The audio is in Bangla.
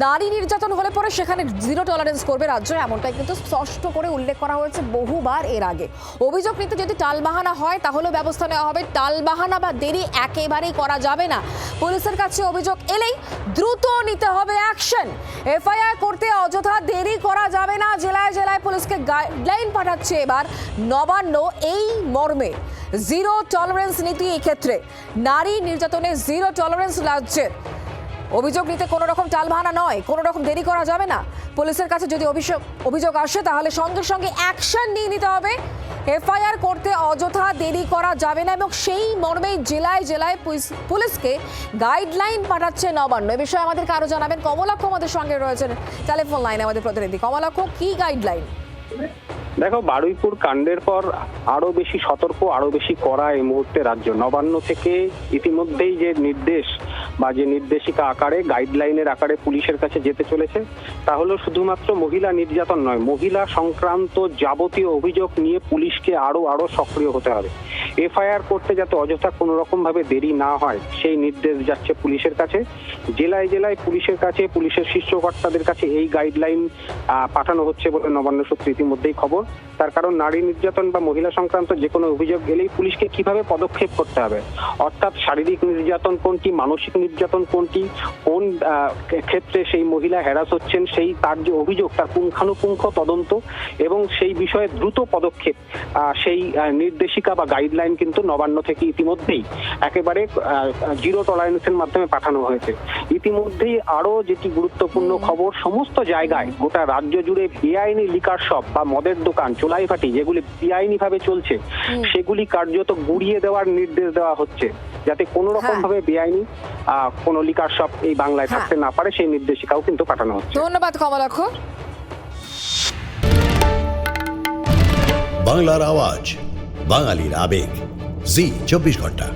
নারী নির্যাতন হলে পরে সেখানে জিরো টলারেন্স করবে রাজ্য, এমনটাই কিন্তু স্পষ্ট করে উল্লেখ করা হয়েছে বহুবার এর আগে। অভিযোগ নিতে যদি টালবাহানা হয় তাহলে ব্যবস্থা নেওয়া হবে, টালবাহানা বা দেরি একেবারেই করা যাবে না। পুলিশের কাছে অভিযোগ এলেই দ্রুত নিতে হবে অ্যাকশন। এফআইআর করতে অযথা দেরি করা যাবে না। জেলায় জেলায় পুলিশকে গাইডলাইন পাঠাচ্ছে এবার নবান্ন এই মর্মে। জিরো টলারেন্স নীতি এই ক্ষেত্রে নারী নির্যাতনে জিরো টলারেন্স রাজ্যের। অভিযোগ নিতে কোনো রকম টালবাহানা নয়, কোনো রকম দেরি করা যাবে না। পুলিশের কাছে যদি অভিযোগ আসে তাহলে সঙ্গে সঙ্গে অ্যাকশন নিয়ে নিতে হবে। এফআইআর করতে অযথা দেরি করা যাবে না এবং সেই মর্মেই জেলায় জেলায় পুলিশকে গাইডলাইন পাঠাচ্ছে নবান্ন। এ বিষয়ে আমাদেরকে আরো জানাবেন কমলাক্ষ, আমাদের সঙ্গে রয়েছেন টেলিফোন লাইনে আমাদের প্রতিনিধি। কমলাক্ষ, কি গাইডলাইন? দেখো, বারুইপুর কাণ্ডের পর আরো বেশি সতর্ক, আরো বেশি কড়া এই মুহূর্তে রাজ্য। নবান্ন থেকে ইতিমধ্যেই যে নির্দেশ বা যে নির্দেশিকা আকারে, গাইডলাইনের আকারে পুলিশের কাছে যেতে চলেছে তা হলো শুধুমাত্র মহিলা নির্যাতন নয়, মহিলা সংক্রান্ত যাবতীয় অভিযোগ নিয়ে পুলিশকে আরো সক্রিয় হতে হবে। এফআইআর করতে যাতে অযথা কোনো রকম ভাবে দেরি না হয় সেই নির্দেশ যাচ্ছে পুলিশের কাছে। জেলায় জেলায় পুলিশের কাছে, পুলিশের শীর্ষ কর্তাদের কাছে এই গাইডলাইন পাঠানো হচ্ছে বলে নবান্ন সূত্রে ইতিমধ্যেই খবর। তার কারণ নারী নির্যাতন বা মহিলা সংক্রান্ত যে কোনো অভিযোগ গেলেই পুলিশকে কিভাবে পদক্ষেপ করতে হবে, অর্থাৎ শারীরিক নির্যাতন কোনটি, মানসিক নির্যাতন কোনটি, কোন ক্ষেত্রে সেই মহিলা হ্যারাস হচ্ছেন, সেই তার যে অভিযোগ তার পুঙ্খানুপুঙ্খ তদন্ত এবং সেই বিষয়ে দ্রুত পদক্ষেপ, সেই নির্দেশিকা বা গাইডলাইন কিন্তু নবান্ন থেকে ইতিমধ্যেই একেবারে জিরো টলারেন্সের মাধ্যমে পাঠানো হয়েছে। ইতিমধ্যেই আরো যেটি গুরুত্বপূর্ণ খবর, সমস্ত জায়গায় গোটা রাজ্য জুড়ে বেআইনি লিকার শপ বা মদের দোকান, চোলাইভাটি যেগুলি বেআইনি ভাবে চলছে সেগুলি কার্যত গুড়িয়ে দেওয়ার নির্দেশ দেওয়া হচ্ছে, যাতে কোনো রকম ভাবে বেআইনি কোনো লিকার শপ এই বাংলায় থাকতে না পারে সেই নির্দেশিকাও কিন্তু পাঠানো হচ্ছে। ধন্যবাদ কমলাক্ষ। বাংলার আওয়াজ, বাঙালির আবেগ, জি 24 ঘন্টা।